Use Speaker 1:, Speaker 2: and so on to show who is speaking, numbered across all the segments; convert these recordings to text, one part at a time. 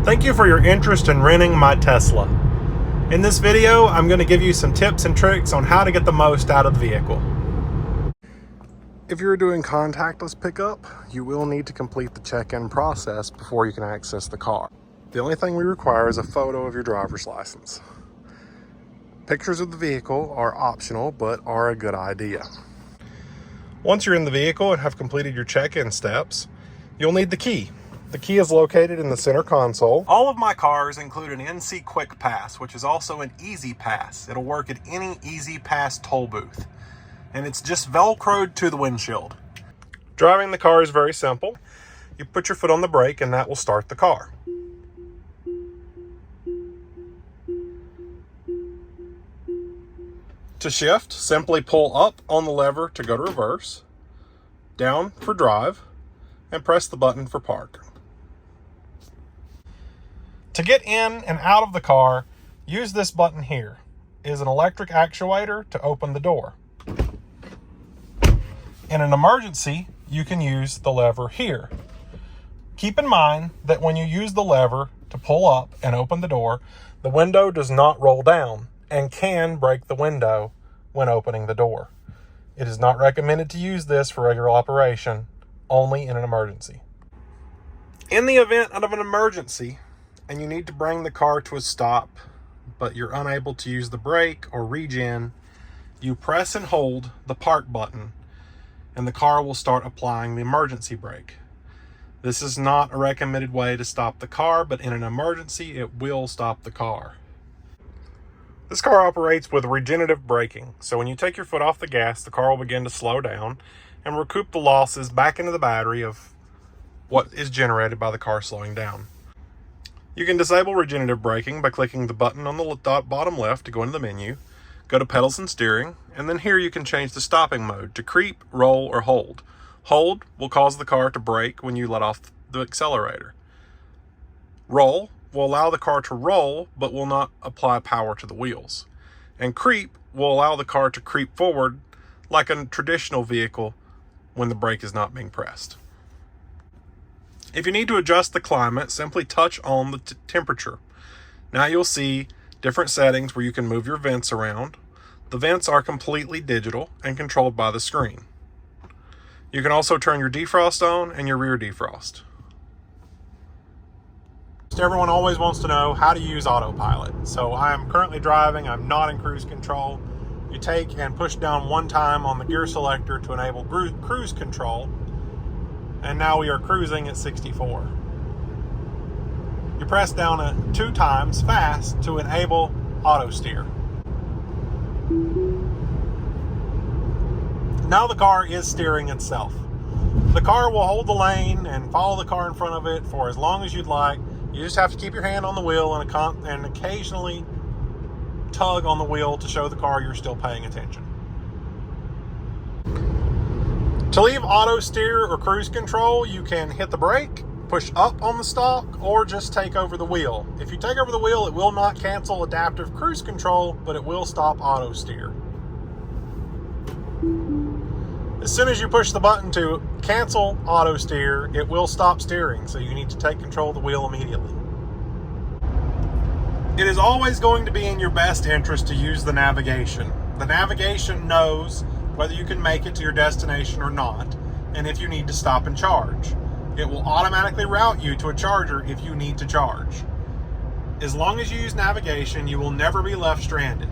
Speaker 1: Thank you for your interest in renting my Tesla. In this video, I'm going to give you some tips and tricks on how to get the most out of the vehicle. If you're doing contactless pickup, you will need to complete the check-in process before you can access the car. The only thing we require is a photo of your driver's license. Pictures of the vehicle are optional, but are a good idea. Once you're in the vehicle and have completed your check-in steps, you'll need the key. The key is located in the center console. All of my cars include an NC Quick Pass, which is also an Easy Pass. It'll work at any Easy Pass toll booth. And it's just Velcroed to the windshield. Driving the car is very simple. You put your foot on the brake and that will start the car. To shift, simply pull up on the lever to go to reverse, down for drive, and press the button for park. To get in and out of the car, use this button here. It is an electric actuator to open the door. In an emergency, you can use the lever here. Keep in mind that when you use the lever to pull up and open the door, the window does not roll down and can break the window when opening the door. It is not recommended to use this for regular operation, only in an emergency. In the event of an emergency, and you need to bring the car to a stop, but you're unable to use the brake or regen, you press and hold the park button, and the car will start applying the emergency brake. This is not a recommended way to stop the car, but in an emergency, it will stop the car. This car operates with regenerative braking, so when you take your foot off the gas, the car will begin to slow down and recoup the losses back into the battery of what is generated by the car slowing down. You can disable regenerative braking by clicking the button on the bottom left to go into the menu, go to pedals and steering, and then here you can change the stopping mode to creep, roll, or hold. Hold will cause the car to brake when you let off the accelerator. Roll will allow the car to roll, but will not apply power to the wheels. And creep will allow the car to creep forward like a traditional vehicle when the brake is not being pressed. If you need to adjust the climate, simply touch on the temperature. Now you'll see different settings where you can move your vents around. The vents are completely digital and controlled by the screen. You can also turn your defrost on and your rear defrost. Everyone always wants to know how to use Autopilot. So I'm currently driving, I'm not in cruise control. You take and push down one time on the gear selector to enable cruise control. And now we are cruising at 64. You press down 2 times fast to enable auto steer. Now the car is steering itself. The car will hold the lane and follow the car in front of it for as long as you'd like. You just have to keep your hand on the wheel and occasionally tug on the wheel to show the car you're still paying attention. To leave auto steer or cruise control, you can hit the brake, push up on the stalk, or just take over the wheel. If you take over the wheel, it will not cancel adaptive cruise control, but it will stop auto steer. As soon as you push the button to cancel auto steer, it will stop steering, so you need to take control of the wheel immediately. It is always going to be in your best interest to use the navigation. The navigation knows whether you can make it to your destination or not, and if you need to stop and charge. It will automatically route you to a charger if you need to charge. As long as you use navigation, you will never be left stranded.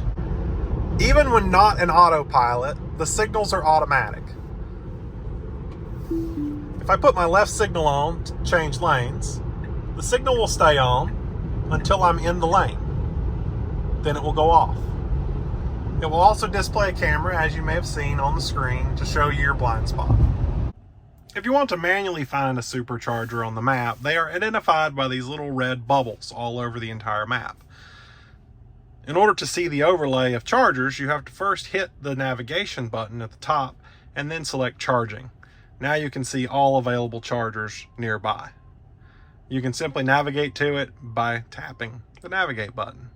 Speaker 1: Even when not in autopilot, the signals are automatic. If I put my left signal on to change lanes, the signal will stay on until I'm in the lane. Then it will go off. It will also display a camera, as you may have seen on the screen, to show you your blind spot. If you want to manually find a supercharger on the map, they are identified by these little red bubbles all over the entire map. In order to see the overlay of chargers, you have to first hit the navigation button at the top and then select charging. Now you can see all available chargers nearby. You can simply navigate to it by tapping the navigate button.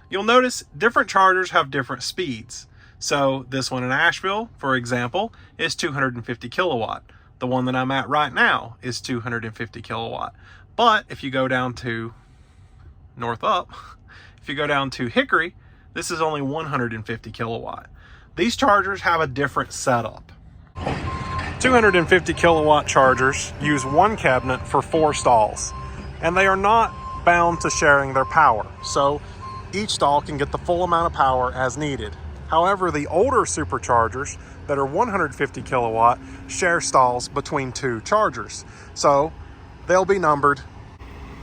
Speaker 1: You'll notice different chargers have different speeds. So this one in Asheville, for example, is 250 kilowatt. The one that I'm at right now is 250 kilowatt. But if you go down to north up. If you go down to Hickory, this is only 150 kilowatt. These chargers have a different setup. 250 kilowatt chargers use one cabinet for 4 stalls, and they are not bound to sharing their power. So each stall can get the full amount of power as needed. However, the older superchargers that are 150 kilowatt share stalls between 2 chargers. So they'll be numbered,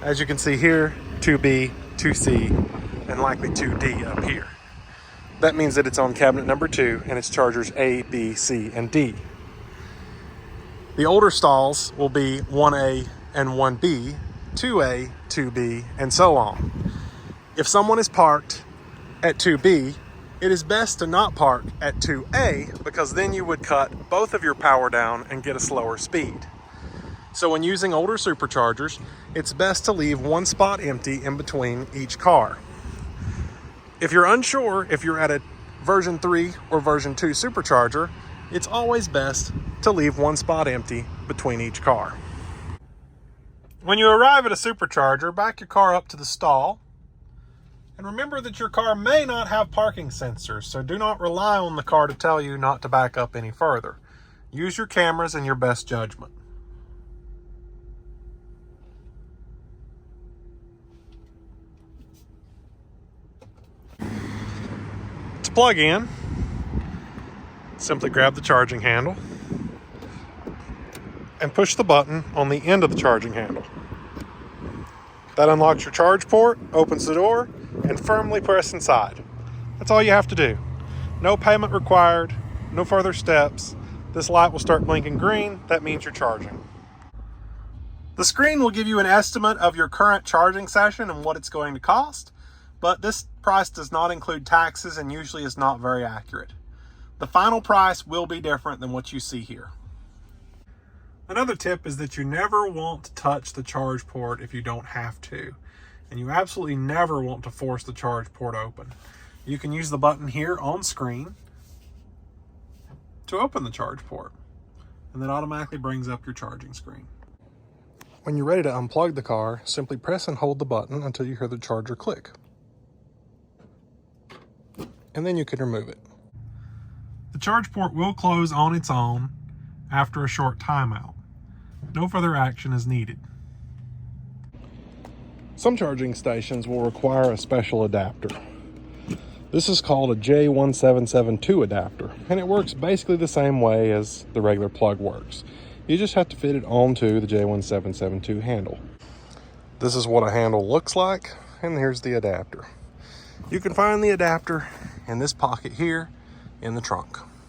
Speaker 1: as you can see here, 2B, 2C, and likely 2D up here. That means that it's on cabinet number 2 and it's chargers A, B, C, and D. The older stalls will be 1A and 1B, 2A, 2B, and so on. If someone is parked at 2B, it is best to not park at 2A because then you would cut both of your power down and get a slower speed. So when using older superchargers, it's best to leave one spot empty in between each car. If you're unsure if you're at a version 3 or version 2 supercharger, it's always best to leave one spot empty between each car. When you arrive at a supercharger, back your car up to the stall. And remember that your car may not have parking sensors, so do not rely on the car to tell you not to back up any further. Use your cameras and your best judgment. To plug in, simply grab the charging handle and push the button on the end of the charging handle. That unlocks your charge port, opens the door, and firmly press inside. That's all you have to do. No payment required, no further steps. This light will start blinking green. That means you're charging. The screen will give you an estimate of your current charging session and what it's going to cost, but this price does not include taxes and usually is not very accurate. The final price will be different than what you see here. Another tip is that you never want to touch the charge port if you don't have to. And you absolutely never want to force the charge port open. You can use the button here on screen to open the charge port, and that automatically brings up your charging screen. When you're ready to unplug the car, simply press and hold the button until you hear the charger click. And then you can remove it. The charge port will close on its own after a short timeout. No further action is needed. Some charging stations will require a special adapter. This is called a J1772 adapter, and it works basically the same way as the regular plug works. You just have to fit it onto the J1772 handle. This is what a handle looks like, and here's the adapter. You can find the adapter in this pocket here in the trunk.